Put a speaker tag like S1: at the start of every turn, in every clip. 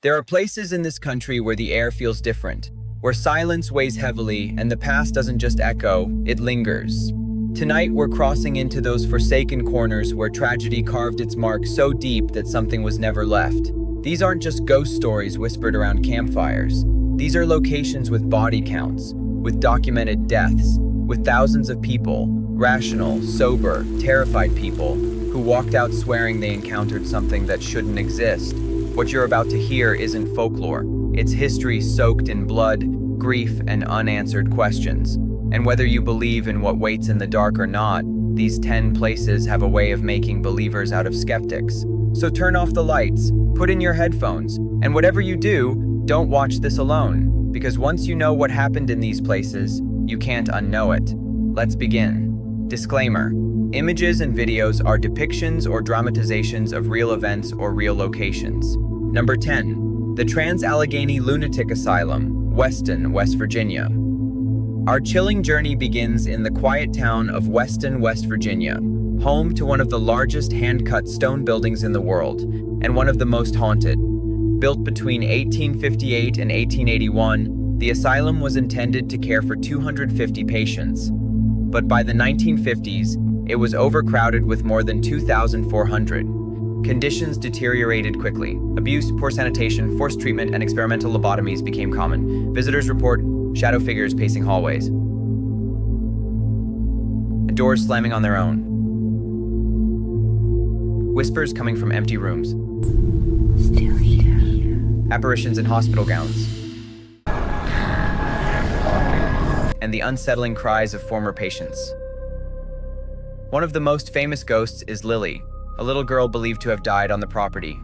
S1: There are places in this country where the air feels different, where silence weighs heavily and the past doesn't just echo, it lingers. Tonight, we're crossing into those forsaken corners where tragedy carved its mark so deep that something was never left. These aren't just ghost stories whispered around campfires. These are locations with body counts, with documented deaths, with thousands of people, rational, sober, terrified people, who walked out swearing they encountered something that shouldn't exist. What you're about to hear isn't folklore. It's history soaked in blood, grief, and unanswered questions. And whether you believe in what waits in the dark or not, these 10 places have a way of making believers out of skeptics. So turn off the lights, put in your headphones, and whatever you do, don't watch this alone. Because once you know what happened in these places, you can't unknow it. Let's begin. Disclaimer. Images and videos are depictions or dramatizations of real events or real locations. Number 10. The Trans-Allegheny Lunatic Asylum, Weston, West Virginia. Our chilling journey begins in the quiet town of Weston, West Virginia, home to one of the largest hand-cut stone buildings in the world, and one of the most haunted. Built between 1858 and 1881, the asylum was intended to care for 250 patients. But by the 1950s, it was overcrowded with more than 2,400. Conditions deteriorated quickly. Abuse, poor sanitation, forced treatment, and experimental lobotomies became common. Visitors report shadow figures pacing hallways, and doors slamming on their own. Whispers coming from empty rooms.
S2: Still here.
S1: Apparitions in hospital gowns. And the unsettling cries of former patients. One of the most famous ghosts is Lily, a little girl believed to have died on the property.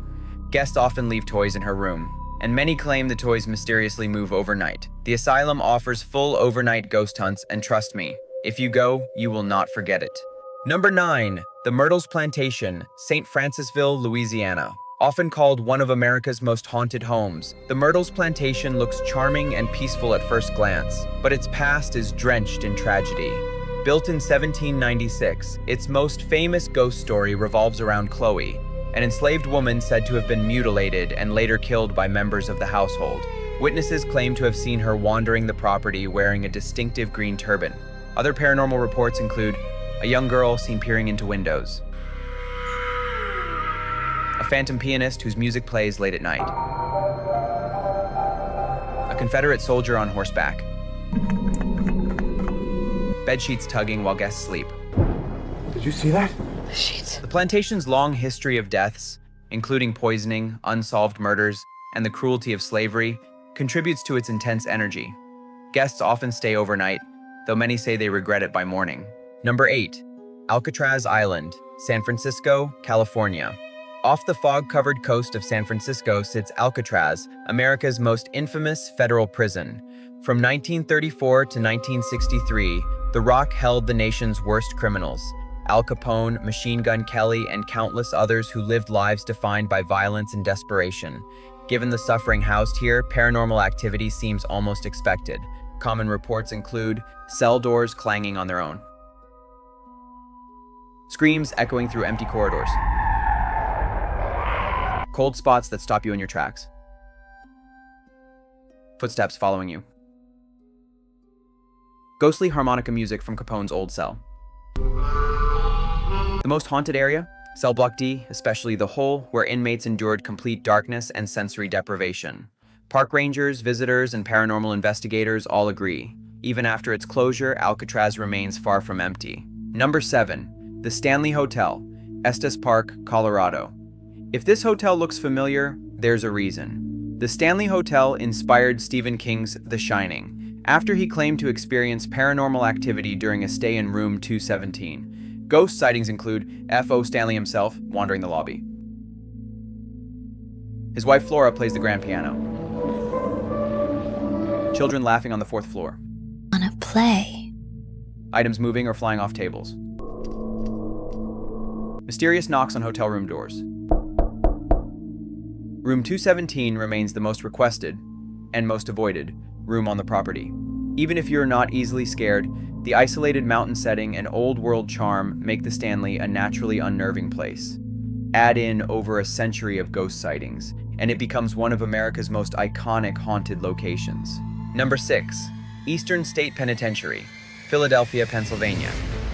S1: Guests often leave toys in her room, and many claim the toys mysteriously move overnight. The asylum offers full overnight ghost hunts, and trust me, if you go, you will not forget it. Number 9. The Myrtles Plantation, St. Francisville, Louisiana. Often called one of America's most haunted homes, the Myrtles Plantation looks charming and peaceful at first glance, but its past is drenched in tragedy. Built in 1796, its most famous ghost story revolves around Chloe, an enslaved woman said to have been mutilated and later killed by members of the household. Witnesses claim to have seen her wandering the property wearing a distinctive green turban. Other paranormal reports include a young girl seen peering into windows, a phantom pianist whose music plays late at night, a Confederate soldier on horseback, bedsheets tugging while guests sleep.
S3: Did you see that?
S2: The sheets.
S1: The plantation's long history of deaths, including poisoning, unsolved murders, and the cruelty of slavery, contributes to its intense energy. Guests often stay overnight, though many say they regret it by morning. Number 8. Alcatraz Island, San Francisco, California. Off the fog-covered coast of San Francisco sits Alcatraz, America's most infamous federal prison. From 1934 to 1963, the Rock held the nation's worst criminals: Al Capone, Machine Gun Kelly, and countless others who lived lives defined by violence and desperation. Given the suffering housed here, paranormal activity seems almost expected. Common reports include cell doors clanging on their own, screams echoing through empty corridors, cold spots that stop you in your tracks, footsteps following you, ghostly harmonica music from Capone's old cell. The most haunted area? Cell Block D, especially the hole, where inmates endured complete darkness and sensory deprivation. Park rangers, visitors, and paranormal investigators all agree. Even after its closure, Alcatraz remains far from empty. Number 7. The Stanley Hotel, Estes Park, Colorado. If this hotel looks familiar, there's a reason. The Stanley Hotel inspired Stephen King's The Shining, after he claimed to experience paranormal activity during a stay in room 217. Ghost sightings include F.O. Stanley himself wandering the lobby. His wife Flora plays the grand piano. Children laughing on the 4th floor.
S2: Wanna play?
S1: Items moving or flying off tables. Mysterious knocks on hotel room doors. Room 217 remains the most requested and most avoided room on the property. Even if you're not easily scared, the isolated mountain setting and old world charm make the Stanley a naturally unnerving place. Add in over a century of ghost sightings, and it becomes one of America's most iconic haunted locations. Number 6. Eastern State Penitentiary, Philadelphia, Pennsylvania.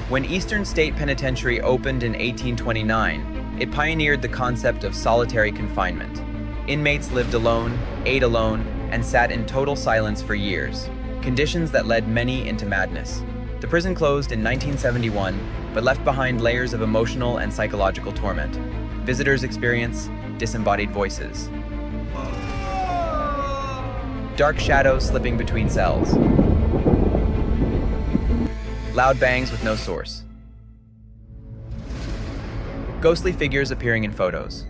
S1: When Eastern State Penitentiary opened in 1829, it pioneered the concept of solitary confinement. Inmates lived alone, ate alone, and sat in total silence for years, conditions that led many into madness. The prison closed in 1971, but left behind layers of emotional and psychological torment. Visitors experience disembodied voices, dark shadows slipping between cells, loud bangs with no source, ghostly figures appearing in photos.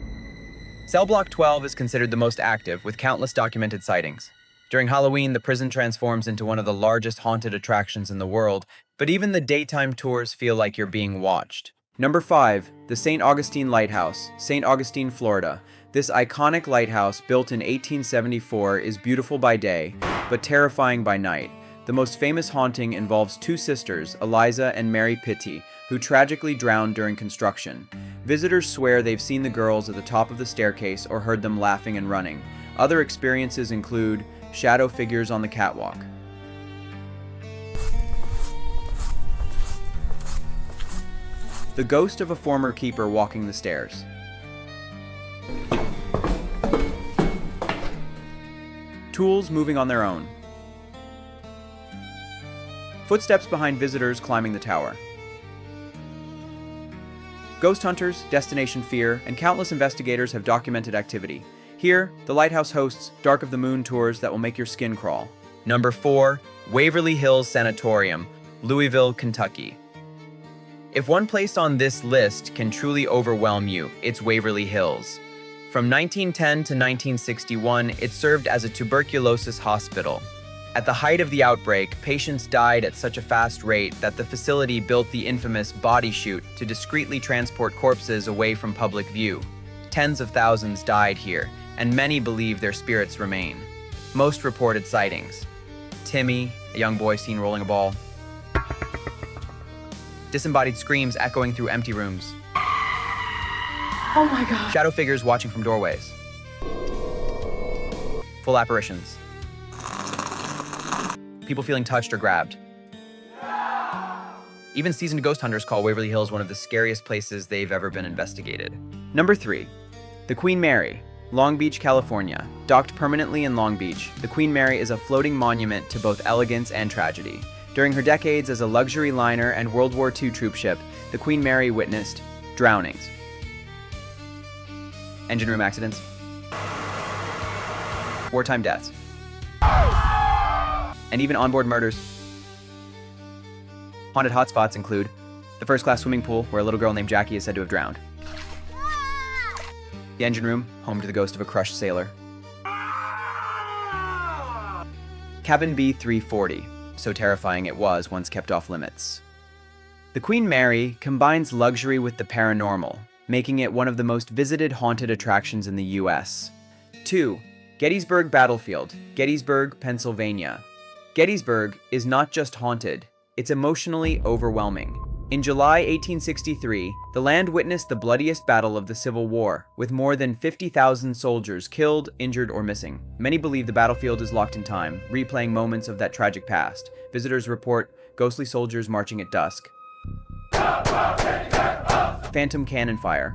S1: Cell Block 12 is considered the most active, with countless documented sightings. During Halloween, the prison transforms into one of the largest haunted attractions in the world, but even the daytime tours feel like you're being watched. Number 5. The St. Augustine Lighthouse, St. Augustine, Florida. This iconic lighthouse, built in 1874, is beautiful by day, but terrifying by night. The most famous haunting involves two sisters, Eliza and Mary Pitty, who tragically drowned during construction. Visitors swear they've seen the girls at the top of the staircase or heard them laughing and running. Other experiences include shadow figures on the catwalk, the ghost of a former keeper walking the stairs, tools moving on their own, footsteps behind visitors climbing the tower, ghost hunters, destination fear, and countless investigators have documented activity. Here, the lighthouse hosts Dark of the Moon tours that will make your skin crawl. Number 4. Waverly Hills Sanatorium, Louisville, Kentucky. If one place on this list can truly overwhelm you, it's Waverly Hills. From 1910 to 1961, it served as a tuberculosis hospital. At the height of the outbreak, patients died at such a fast rate that the facility built the infamous body chute to discreetly transport corpses away from public view. Tens of thousands died here, and many believe their spirits remain. Most reported sightings: Timmy, a young boy seen rolling a ball, disembodied screams echoing through empty rooms,
S4: Oh my God.
S1: shadow figures watching from doorways, full apparitions, people feeling touched or grabbed. Even seasoned ghost hunters call Waverly Hills one of the scariest places they've ever been investigated. Number 3. The Queen Mary, Long Beach, California. Docked permanently in Long Beach, the Queen Mary is a floating monument to both elegance and tragedy. During her decades as a luxury liner and World War II troop ship, the Queen Mary witnessed drownings, engine room accidents, wartime deaths, and even onboard murders. Haunted hotspots include the first-class swimming pool, where a little girl named Jackie is said to have drowned, the engine room, home to the ghost of a crushed sailor, Cabin B340, so terrifying it was once kept off limits. The Queen Mary combines luxury with the paranormal, making it one of the most visited haunted attractions in the US. 2. Gettysburg Battlefield, Gettysburg, Pennsylvania. Gettysburg is not just haunted, it's emotionally overwhelming. In July 1863, the land witnessed the bloodiest battle of the Civil War, with more than 50,000 soldiers killed, injured, or missing. Many believe the battlefield is locked in time, replaying moments of that tragic past. Visitors report ghostly soldiers marching at dusk, phantom cannon fire,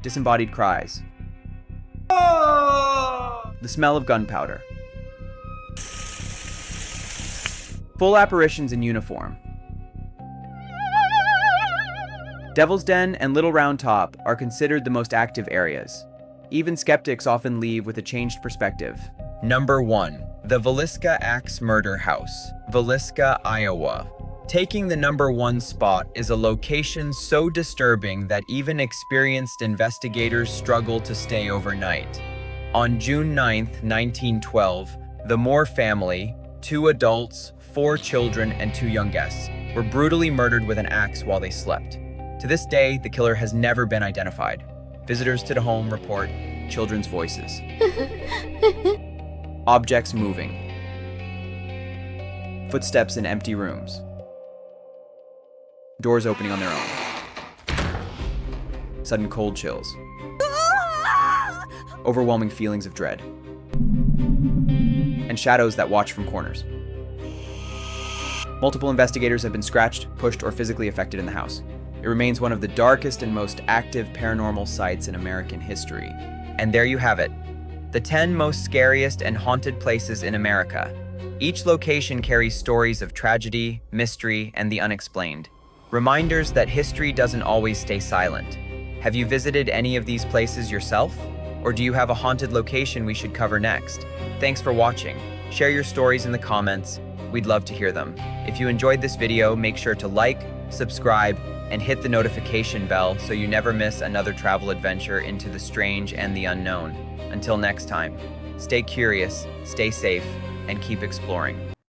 S1: disembodied cries, the smell of gunpowder, full apparitions in uniform. Devil's Den and Little Round Top are considered the most active areas. Even skeptics often leave with a changed perspective. Number 1. The Villisca Axe Murder House, Villisca, Iowa. Taking the number 1 spot is a location so disturbing that even experienced investigators struggle to stay overnight. On June 9th, 1912, the Moore family, 2 adults, 4 children, and 2 young guests, were brutally murdered with an axe while they slept. To this day, the killer has never been identified. Visitors to the home report children's voices, objects moving, footsteps in empty rooms, doors opening on their own, sudden cold chills, overwhelming feelings of dread, and shadows that watch from corners. Multiple investigators have been scratched, pushed, or physically affected in the house. It remains one of the darkest and most active paranormal sites in American history. And there you have it, the 10 most scariest and haunted places in America. Each location carries stories of tragedy, mystery, and the unexplained. Reminders that history doesn't always stay silent. Have you visited any of these places yourself? Or do you have a haunted location we should cover next? Thanks for watching. Share your stories in the comments. We'd love to hear them. If you enjoyed this video, make sure to like, subscribe, and hit the notification bell so you never miss another travel adventure into the strange and the unknown. Until next time, stay curious, stay safe, and keep exploring.